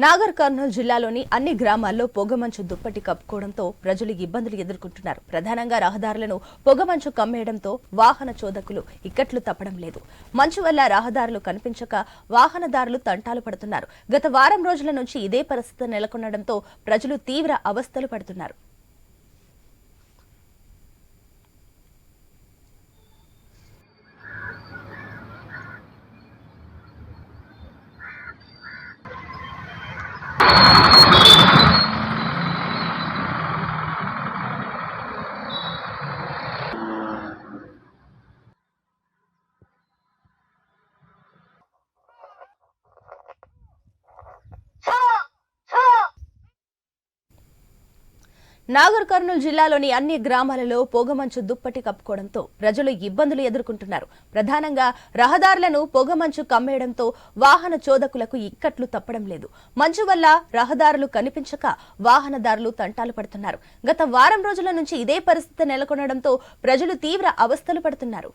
నాగర్ కర్నూలు జిల్లాలోని అన్ని గ్రామాల్లో పొగమంచు దుప్పటి కప్పుకోవడంతో ప్రజలు ఇబ్బందులు ఎదుర్కొంటున్నారు. ప్రధానంగా రహదారులను పొగమంచు కమ్మేయడంతో వాహన చోదకులు ఇక్కట్లు తప్పడం లేదు. మంచు వల్ల రహదారులు కనిపించక వాహనదారులు తంటాలు పడుతున్నారు. గత వారం రోజుల నుంచి ఇదే పరిస్థితి నెలకొనడంతో ప్రజలు తీవ్ర అవస్థలు పడుతున్నారు. నాగర్ కర్నూలు జిల్లాలోని అన్ని గ్రామాలలో పొగమంచు దుప్పటి కప్పుకోవడంతో ప్రజలు ఇబ్బందులు ఎదుర్కొంటున్నారు. ప్రధానంగా రహదారులను పొగమంచు కమ్మేయడంతో వాహన చోదకులకు ఇక్కట్లు తప్పడం లేదు. మంచు వల్ల రహదారులు కనిపించక వాహనదారులు తంటాలు పడుతున్నారు. గత వారం రోజుల నుంచి ఇదే పరిస్థితి నెలకొనడంతో ప్రజలు తీవ్ర అవస్థలు పడుతున్నారు.